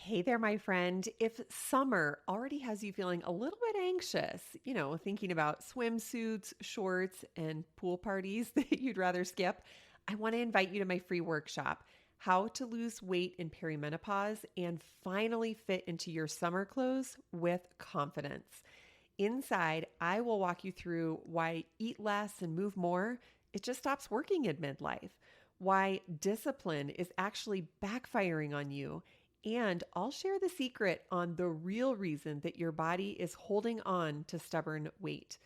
Hey there, my friend. If summer already has you feeling a little bit anxious, thinking about swimsuits, shorts, and pool parties that you'd rather skip, I want to invite you to my free workshop, How to Lose Weight in Perimenopause and Finally Fit into Your Summer Clothes with Confidence. Inside, I will walk you through why eat less and move more, it just stops working in midlife, why discipline is actually backfiring on you, and I'll share the secret on the real reason that your body is holding on to stubborn weight.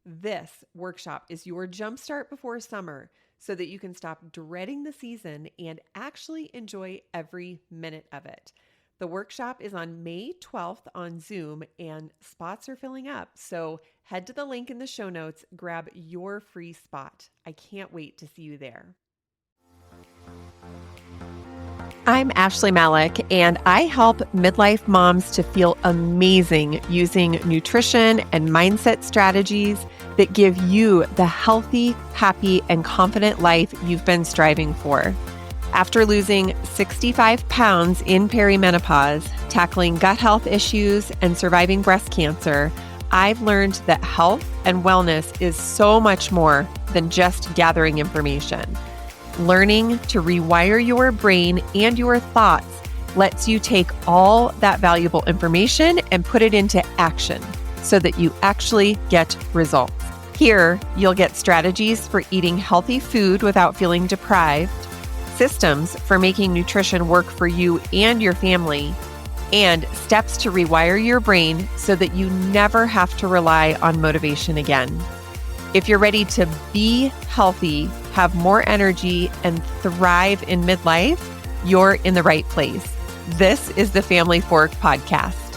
This workshop is your jumpstart before summer so that you can stop dreading the season and actually enjoy every minute of it. The workshop is on May 12th on Zoom and spots are filling up. So head to the link in the show notes, grab your free spot. I can't wait to see you there. I'm Ashley Malik, and I help midlife moms to feel amazing using nutrition and mindset strategies that give you the healthy, happy, and confident life you've been striving for. After losing 65 pounds in perimenopause, tackling gut health issues, and surviving breast cancer, I've learned that health and wellness is so much more than just gathering information. Learning to rewire your brain and your thoughts lets you take all that valuable information and put it into action so that you actually get results. Here, you'll get strategies for eating healthy food without feeling deprived, systems for making nutrition work for you and your family, and steps to rewire your brain so that you never have to rely on motivation again. If you're ready to be healthy, have more energy, and thrive in midlife, you're in the right place. This is the Family Fork Podcast.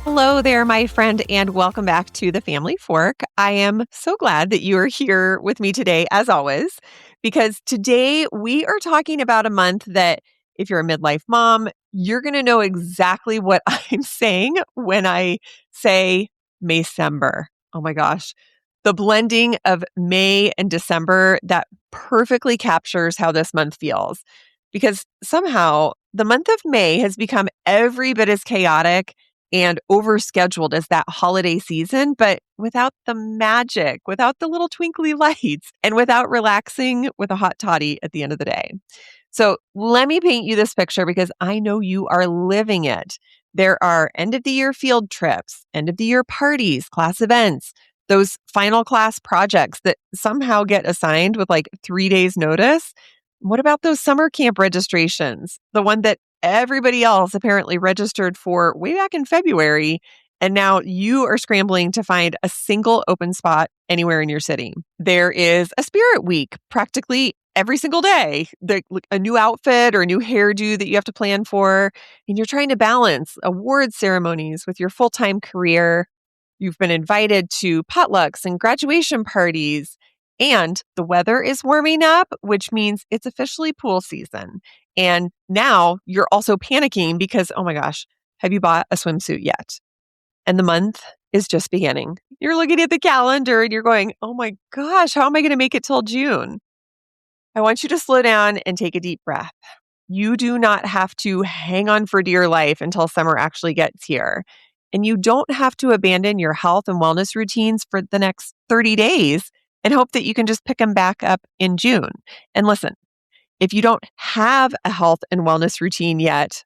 Hello there, my friend, and welcome back to the Family Fork. I am so glad that you are here with me today, as always, because today we are talking about a month that if you're a midlife mom, you're going to know exactly what I'm saying when I say Maycember. Oh my gosh. The blending of May and December that perfectly captures how this month feels. Because somehow the month of May has become every bit as chaotic and overscheduled as that holiday season, but without the magic, without the little twinkly lights, and without relaxing with a hot toddy at the end of the day. So let me paint you this picture because I know you are living it. There are end of the year field trips, end of the year parties, class events, those final class projects that somehow get assigned with like 3 days notice. What about those summer camp registrations? The one that everybody else apparently registered for way back in February. And now you are scrambling to find a single open spot anywhere in your city. There is a spirit week practically every single day. A new outfit or a new hairdo that you have to plan for. And you're trying to balance award ceremonies with your full-time career. You've been invited to potlucks and graduation parties, and the weather is warming up, which means it's officially pool season. And now you're also panicking because, oh my gosh, have you bought a swimsuit yet? And the month is just beginning. You're looking at the calendar and you're going, oh my gosh, how am I going to make it till June? I want you to slow down and take a deep breath. You do not have to hang on for dear life until summer actually gets here. And you don't have to abandon your health and wellness routines for the next 30 days and hope that you can just pick them back up in June. And listen, if you don't have a health and wellness routine yet,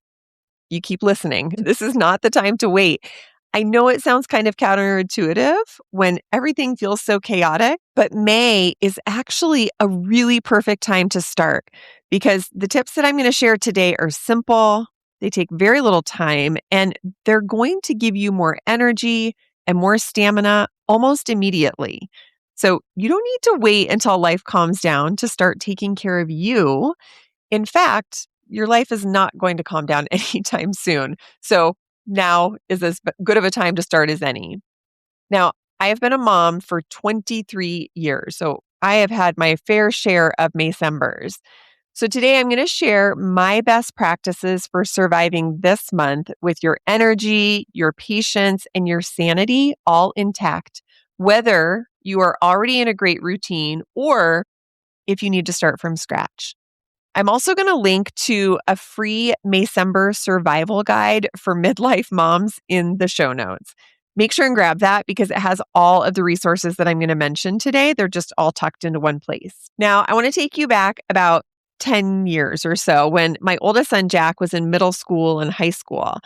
you keep listening. This is not the time to wait. I know it sounds kind of counterintuitive when everything feels so chaotic, but May is actually a really perfect time to start because the tips that I'm going to share today are simple, they take very little time, and they're going to give you more energy and more stamina almost immediately. So you don't need to wait until life calms down to start taking care of you. In fact, your life is not going to calm down anytime soon. So now is as good of a time to start as any. Now, I have been a mom for 23 years, so I have had my fair share of Maycembers. So today I'm going to share my best practices for surviving this month with your energy, your patience, and your sanity all intact, whether you are already in a great routine or if you need to start from scratch. I'm also going to link to a free Maycember survival guide for midlife moms in the show notes. Make sure and grab that because it has all of the resources that I'm going to mention today. They're just all tucked into one place. Now, I want to take you back about 10 years or so when my oldest son, Jack, was in middle school and high school.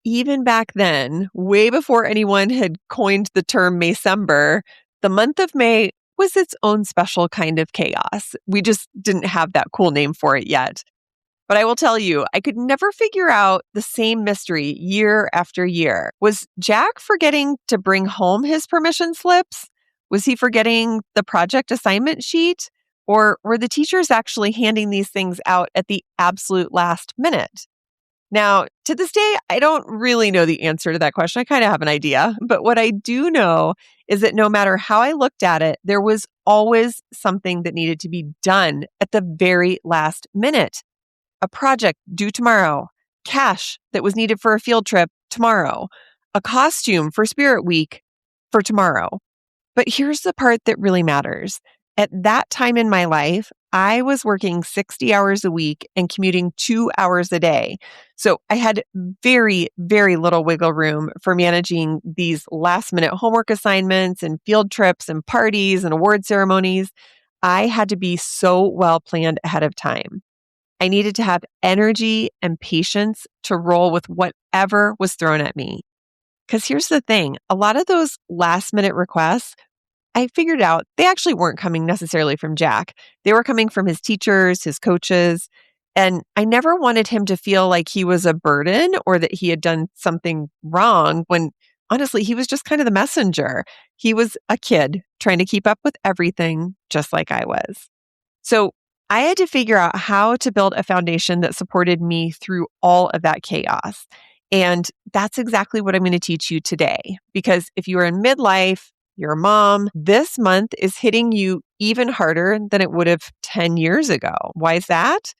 Even back then, way before anyone had coined the term Maycember, the month of May was its own special kind of chaos. We just didn't have that cool name for it yet. But I will tell you, I could never figure out the same mystery year after year. Was Jack forgetting to bring home his permission slips? Was he forgetting the project assignment sheet? Or were the teachers actually handing these things out at the absolute last minute? Now, to this day, I don't really know the answer to that question. I kind of have an idea. But what I do know is that no matter how I looked at it, there was always something that needed to be done at the very last minute. A project due tomorrow, cash that was needed for a field trip tomorrow, a costume for Spirit Week for tomorrow. But here's the part that really matters. At that time in my life, I was working 60 hours a week and commuting 2 hours a day. So I had very, very little wiggle room for managing these last minute homework assignments and field trips and parties and award ceremonies. I had to be so well planned ahead of time. I needed to have energy and patience to roll with whatever was thrown at me. Because here's the thing, a lot of those last minute requests, I figured out they actually weren't coming necessarily from Jack. They were coming from his teachers, his coaches, and I never wanted him to feel like he was a burden or that he had done something wrong when honestly, he was just kind of the messenger. He was a kid trying to keep up with everything just like I was. So I had to figure out how to build a foundation that supported me through all of that chaos. And that's exactly what I'm going to teach you today. Because if you are in midlife, you're a mom, this month is hitting you even harder than it would have 10 years ago. Why is that?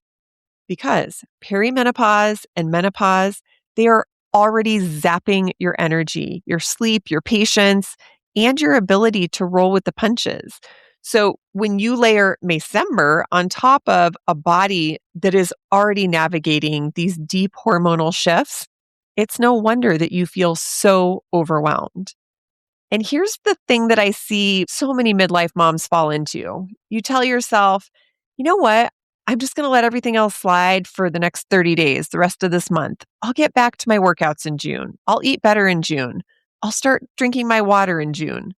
Because perimenopause and menopause, they are already zapping your energy, your sleep, your patience, and your ability to roll with the punches. So when you layer Maycember on top of a body that is already navigating these deep hormonal shifts, it's no wonder that you feel so overwhelmed. And here's the thing that I see so many midlife moms fall into. You tell yourself, you know what? I'm just going to let everything else slide for the next 30 days, the rest of this month. I'll get back to my workouts in June. I'll eat better in June. I'll start drinking my water in June.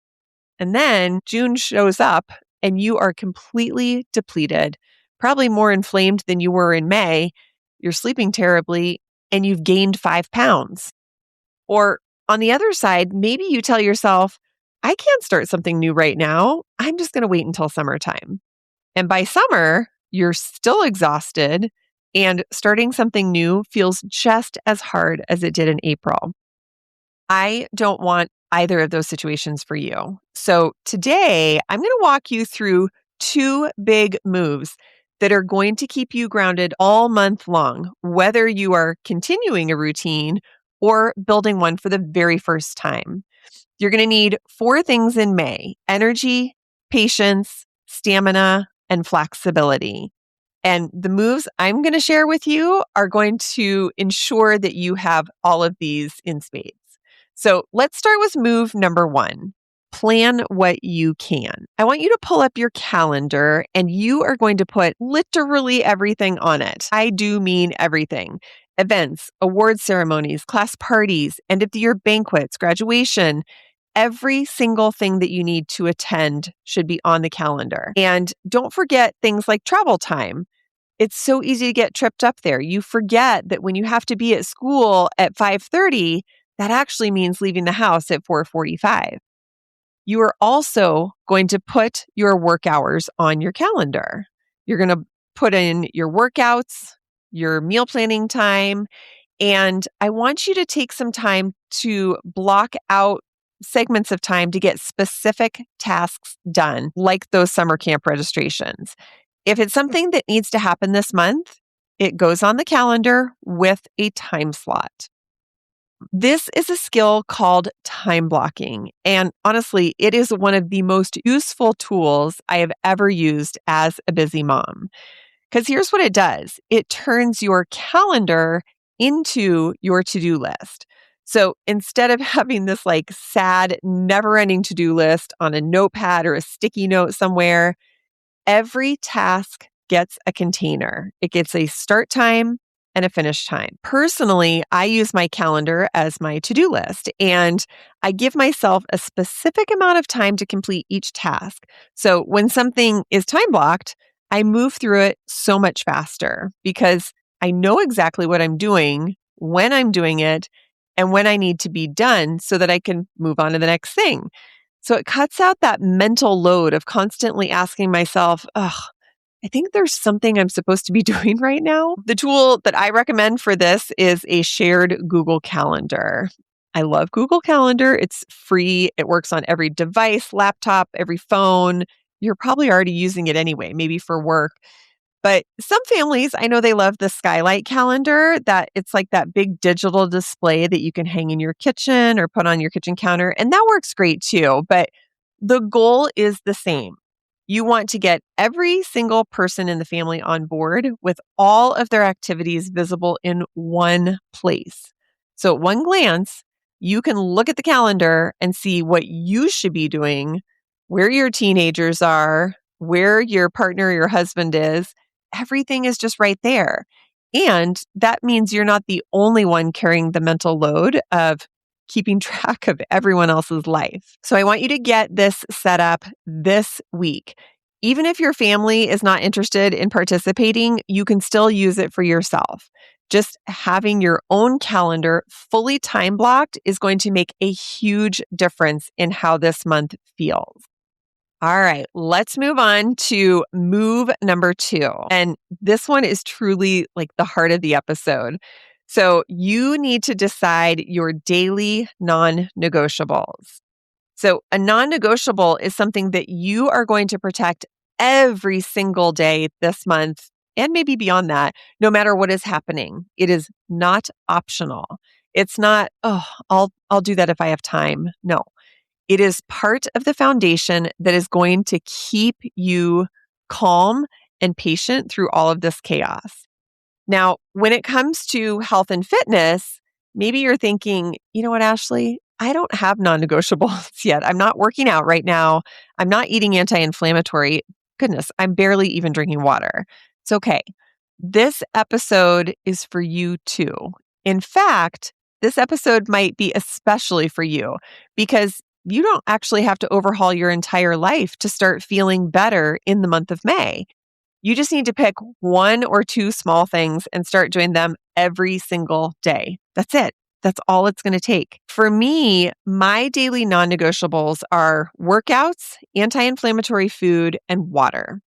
And then June shows up and you are completely depleted, probably more inflamed than you were in May. You're sleeping terribly and you've gained 5 pounds. Or on the other side, maybe you tell yourself, I can't start something new right now. I'm just going to wait until summertime. And by summer, you're still exhausted and starting something new feels just as hard as it did in April. I don't want either of those situations for you. So today, I'm going to walk you through 2 big moves that are going to keep you grounded all month long, whether you are continuing a routine or building one for the very first time. You're going to need 4 things in May: energy, patience, stamina, and flexibility. And the moves I'm going to share with you are going to ensure that you have all of these in spades. So let's start with move number 1. Plan what you can. I want you to pull up your calendar and you are going to put literally everything on it. I do mean everything. Events, award ceremonies, class parties, end of the year banquets, graduation. Every single thing that you need to attend should be on the calendar. And don't forget things like travel time. It's so easy to get tripped up there. You forget that when you have to be at school at 5:30, that actually means leaving the house at 4:45. You are also going to put your work hours on your calendar. You're going to put in your workouts, your meal planning time, and I want you to take some time to block out segments of time to get specific tasks done, like those summer camp registrations. If it's something that needs to happen this month, it goes on the calendar with a time slot. This is a skill called time blocking. And honestly, it is one of the most useful tools I have ever used as a busy mom. Because here's what it does. It turns your calendar into your to-do list. So instead of having this like sad, never-ending to-do list on a notepad or a sticky note somewhere, every task gets a container. It gets a start time and a finish time. Personally, I use my calendar as my to-do list, and I give myself a specific amount of time to complete each task. So when something is time blocked, I move through it so much faster because I know exactly what I'm doing, when I'm doing it, and when I need to be done so that I can move on to the next thing. So it cuts out that mental load of constantly asking myself, ugh, I think there's something I'm supposed to be doing right now. The tool that I recommend for this is a shared Google Calendar. I love Google Calendar. It's free. It works on every device, laptop, every phone. You're probably already using it anyway, maybe for work. But some families, I know they love the skylight calendar, that it's like that big digital display that you can hang in your kitchen or put on your kitchen counter. And that works great too. But the goal is the same. You want to get every single person in the family on board with all of their activities visible in one place. So at one glance, you can look at the calendar and see what you should be doing, where your teenagers are, where your partner or your husband is. Everything is just right there. And that means you're not the only one carrying the mental load of keeping track of everyone else's life. So I want you to get this set up this week. Even if your family is not interested in participating, you can still use it for yourself. Just having your own calendar fully time blocked is going to make a huge difference in how this month feels. All right, let's move on to move number 2. And this one is truly like the heart of the episode. So you need to decide your daily non-negotiables. So a non-negotiable is something that you are going to protect every single day this month and maybe beyond that, no matter what is happening. It is not optional. It's not, oh, I'll do that if I have time. No. It is part of the foundation that is going to keep you calm and patient through all of this chaos. Now, when it comes to health and fitness, maybe you're thinking, you know what, Ashley, I don't have non-negotiables yet. I'm not working out right now. I'm not eating anti-inflammatory. Goodness, I'm barely even drinking water. It's okay. This episode is for you too. In fact, this episode might be especially for you because you don't actually have to overhaul your entire life to start feeling better in the month of May. You just need to pick 1 or 2 small things and start doing them every single day. That's it. That's all it's going to take. For me, my daily non-negotiables are workouts, anti-inflammatory food, and water.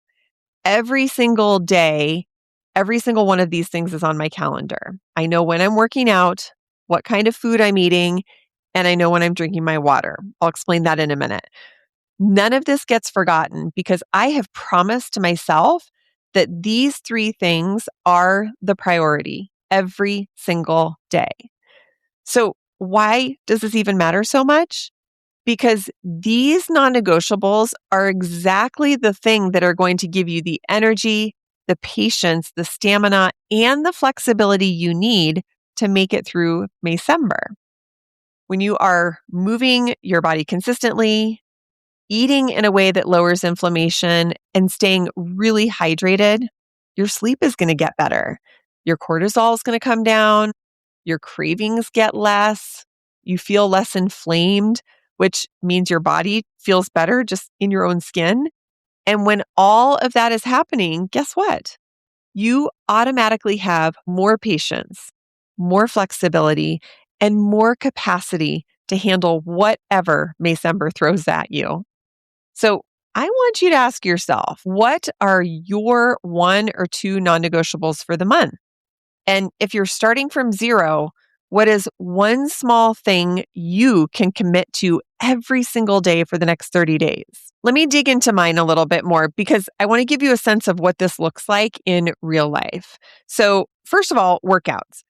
Every single day, every single one of these things is on my calendar. I know when I'm working out, what kind of food I'm eating, and I know when I'm drinking my water. I'll explain that in a minute. None of this gets forgotten because I have promised to myself that these 3 things are the priority every single day. So why does this even matter so much? Because these non-negotiables are exactly the thing that are going to give you the energy, the patience, the stamina, and the flexibility you need to make it through Maycember. When you are moving your body consistently, eating in a way that lowers inflammation, and staying really hydrated, your sleep is going to get better. Your cortisol is going to come down. Your cravings get less. You feel less inflamed, which means your body feels better just in your own skin. And when all of that is happening, guess what? You automatically have more patience, more flexibility, and more capacity to handle whatever Maycember throws at you. So I want you to ask yourself, what are your 1 or 2 non-negotiables for the month? And if you're starting from 0, what is one small thing you can commit to every single day for the next 30 days? Let me dig into mine a little bit more because I want to give you a sense of what this looks like in real life. So first of all, workouts.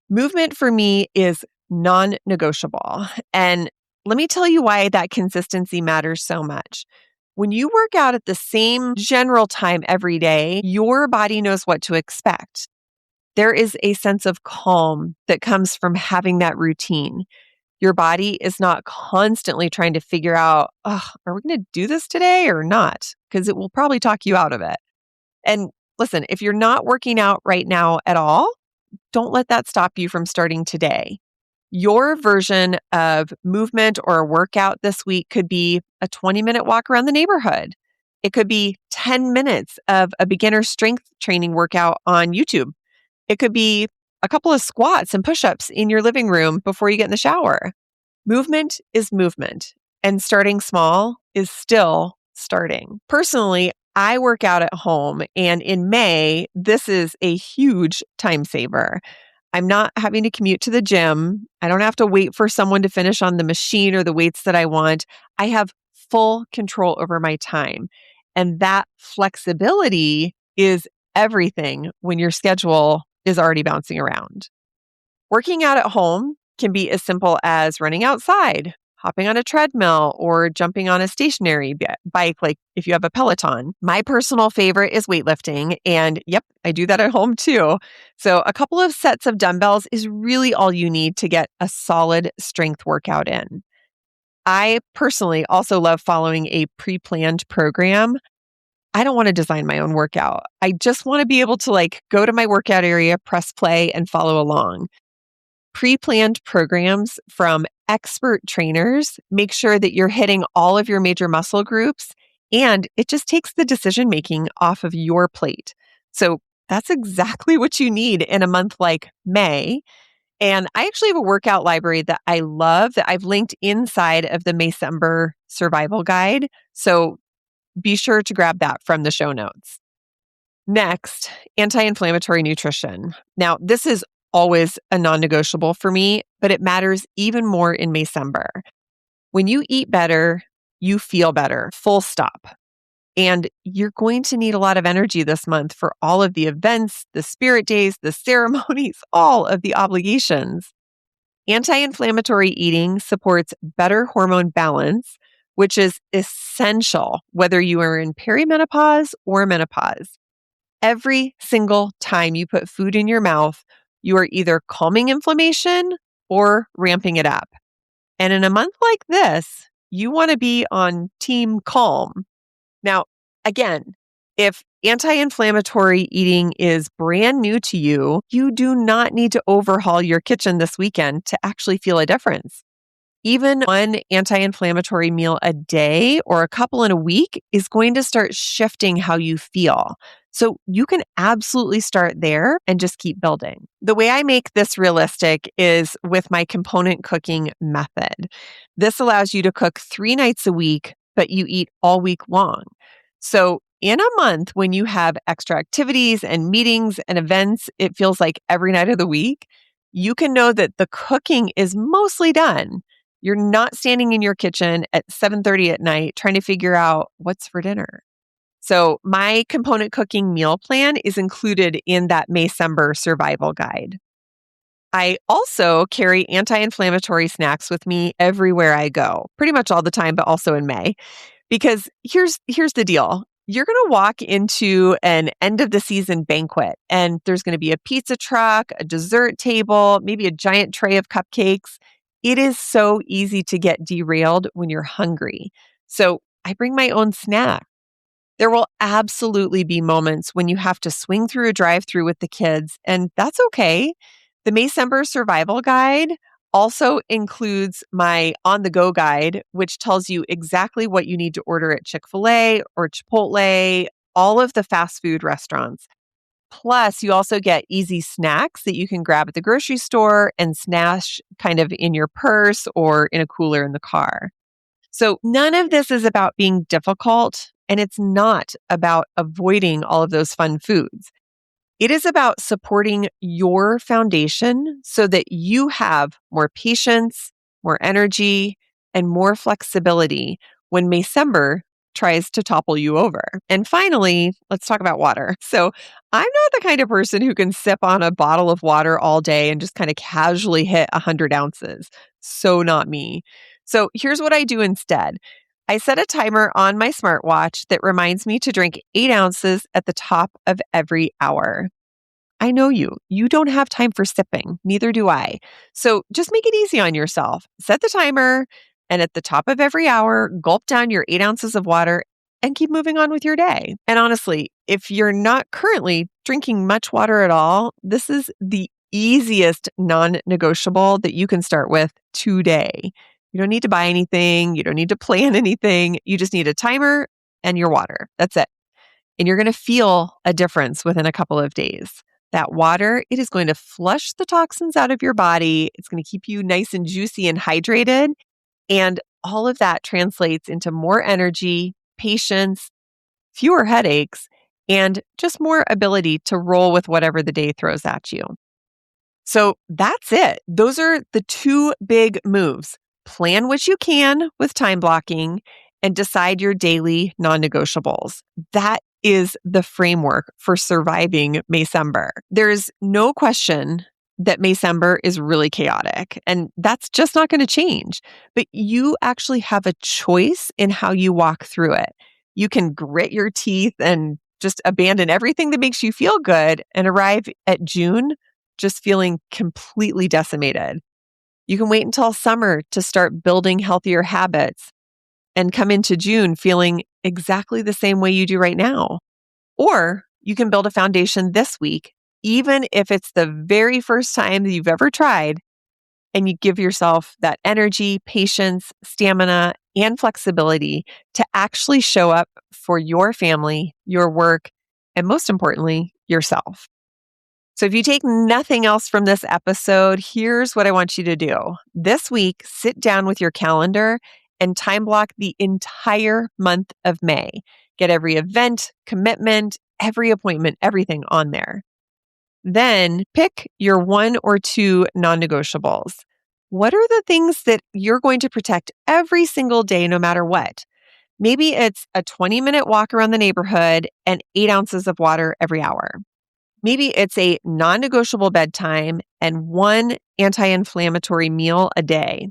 Movement for me is non-negotiable. And let me tell you why that consistency matters so much. When you work out at the same general time every day, your body knows what to expect. There is a sense of calm that comes from having that routine. Your body is not constantly trying to figure out, oh, are we going to do this today or not? Because it will probably talk you out of it. And listen, if you're not working out right now at all, don't let that stop you from starting today. Your version of movement or a workout this week could be a 20-minute walk around the neighborhood. It could be 10 minutes of a beginner strength training workout on YouTube. It could be a couple of squats and push-ups in your living room before you get in the shower. Movement is movement, and starting small is still starting. Personally, I work out at home, and in May, this is a huge time saver. I'm not having to commute to the gym. I don't have to wait for someone to finish on the machine or the weights that I want. I have full control over my time. And that flexibility is everything when your schedule is already bouncing around. Working out at home can be as simple as running outside, hopping on a treadmill, or jumping on a stationary bike, like if you have a Peloton. My personal favorite is weightlifting. And yep, I do that at home too. So a couple of sets of dumbbells is really all you need to get a solid strength workout in. I personally also love following a pre-planned program. I don't want to design my own workout. I just want to be able to go to my workout area, press play, and follow along. Pre-planned programs from expert trainers make sure that you're hitting all of your major muscle groups, and it just takes the decision-making off of your plate. So that's exactly what you need in a month like May. And I actually have a workout library that I love that I've linked inside of the Maycember survival guide. So be sure to grab that from the show notes. Next, anti-inflammatory nutrition. Now, this is always a non-negotiable for me, but it matters even more in Maycember. When you eat better, you feel better, full stop. And you're going to need a lot of energy this month for all of the events, the spirit days, the ceremonies, all of the obligations. Anti-inflammatory eating supports better hormone balance, which is essential whether you are in perimenopause or menopause. Every single time you put food in your mouth, you are either calming inflammation or ramping it up. And in a month like this, you want to be on team calm. Now, again, if anti-inflammatory eating is brand new to you, you do not need to overhaul your kitchen this weekend to actually feel a difference. Even one anti-inflammatory meal a day or a couple in a week is going to start shifting how you feel. So you can absolutely start there and just keep building. The way I make this realistic is with my component cooking method. This allows you to cook 3 nights a week, but you eat all week long. So in a month, when you have extra activities and meetings and events, it feels like every night of the week, you can know that the cooking is mostly done. You're not standing in your kitchen at 7:30 at night trying to figure out what's for dinner. So my component cooking meal plan is included in that Maycember survival guide. I also carry anti-inflammatory snacks with me everywhere I go, pretty much all the time, but also in May. Because here's the deal. You're going to walk into an end of the season banquet, and there's going to be a pizza truck, a dessert table, maybe a giant tray of cupcakes. It is so easy to get derailed when you're hungry. So I bring my own snack. There will absolutely be moments when you have to swing through a drive-through with the kids, and that's okay. The Maycember Survival Guide also includes my on-the-go guide, which tells you exactly what you need to order at Chick-fil-A or Chipotle, all of the fast food restaurants. Plus, you also get easy snacks that you can grab at the grocery store and snash kind of in your purse or in a cooler in the car. So none of this is about being difficult, and it's not about avoiding all of those fun foods. It is about supporting your foundation so that you have more patience, more energy, and more flexibility when Maycember tries to topple you over. And finally, let's talk about water. So I'm not the kind of person who can sip on a bottle of water all day and just kind of casually hit 100 ounces. So not me. So here's what I do instead. I set a timer on my smartwatch that reminds me to drink 8 ounces at the top of every hour. I know you. You don't have time for sipping. Neither do I. So just make it easy on yourself. Set the timer, and at the top of every hour, gulp down your 8 ounces of water and keep moving on with your day. And honestly, if you're not currently drinking much water at all, this is the easiest non-negotiable that you can start with today. You don't need to buy anything. You don't need to plan anything. You just need a timer and your water. That's it. And you're going to feel a difference within a couple of days. That water, it is going to flush the toxins out of your body. It's going to keep you nice and juicy and hydrated. And all of that translates into more energy, patience, fewer headaches, and just more ability to roll with whatever the day throws at you. So that's it. Those are the 2 big moves. Plan what you can with time blocking and decide your daily non-negotiables. That is the framework for surviving Maycember. There's no question that Maycember is really chaotic, and that's just not going to change. But you actually have a choice in how you walk through it. You can grit your teeth and just abandon everything that makes you feel good and arrive at June just feeling completely decimated. You can wait until summer to start building healthier habits and come into June feeling exactly the same way you do right now. Or you can build a foundation this week, even if it's the very first time that you've ever tried, and you give yourself that energy, patience, stamina, and flexibility to actually show up for your family, your work, and most importantly, yourself. So if you take nothing else from this episode, here's what I want you to do. This week, sit down with your calendar and time block the entire month of May. Get every event, commitment, every appointment, everything on there. Then pick your 1 or 2 non-negotiables. What are the things that you're going to protect every single day, no matter what? Maybe it's a 20-minute walk around the neighborhood and 8 ounces of water every hour. Maybe it's a non-negotiable bedtime and 1 anti-inflammatory meal a day.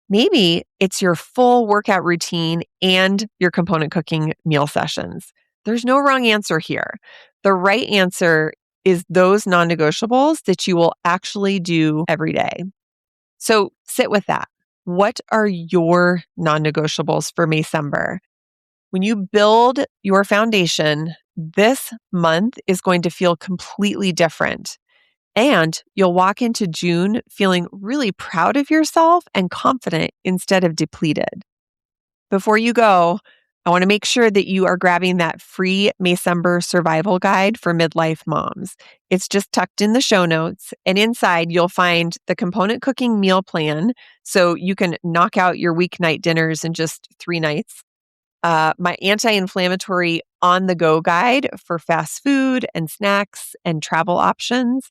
Maybe it's your full workout routine and your component cooking meal sessions. There's no wrong answer here. The right answer is those non-negotiables that you will actually do every day. So sit with that. What are your non-negotiables for Maycember? When you build your foundation, this month is going to feel completely different. And you'll walk into June feeling really proud of yourself and confident instead of depleted. Before you go, I want to make sure that you are grabbing that free Maycember survival guide for midlife moms. It's just tucked in the show notes, and inside you'll find the component cooking meal plan so you can knock out your weeknight dinners in just 3 nights. My anti-inflammatory on-the-go guide for fast food and snacks and travel options.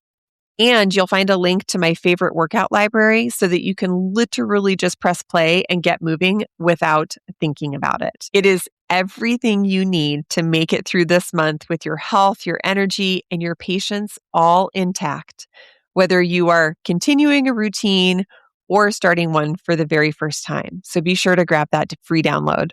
And you'll find a link to my favorite workout library so that you can literally just press play and get moving without thinking about it. It is everything you need to make it through this month with your health, your energy, and your patience all intact, whether you are continuing a routine or starting one for the very first time. So be sure to grab that free download.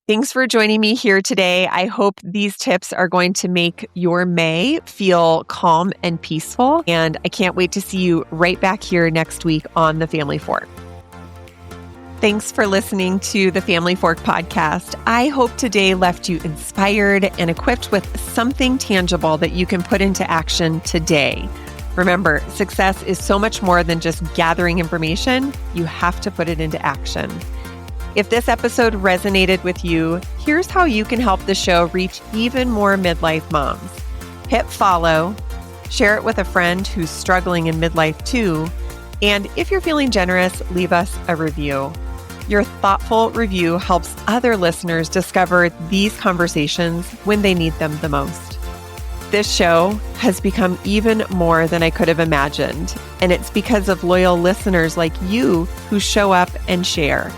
Thanks for joining me here today. I hope these tips are going to make your May feel calm and peaceful. And I can't wait to see you right back here next week on The Family Fork. Thanks for listening to the Family Fork podcast. I hope today left you inspired and equipped with something tangible that you can put into action today. Remember, success is so much more than just gathering information. You have to put it into action. If this episode resonated with you, here's how you can help the show reach even more midlife moms. Hit follow, share it with a friend who's struggling in midlife too, and if you're feeling generous, leave us a review. Your thoughtful review helps other listeners discover these conversations when they need them the most. This show has become even more than I could have imagined, and it's because of loyal listeners like you who show up and share.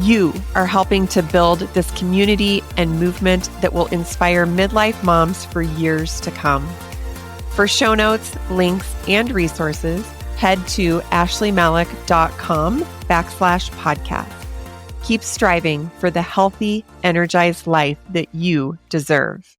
You are helping to build this community and movement that will inspire midlife moms for years to come. For show notes, links, and resources, head to ashleymalik.com/podcast. keep striving for the healthy, energized life that you deserve.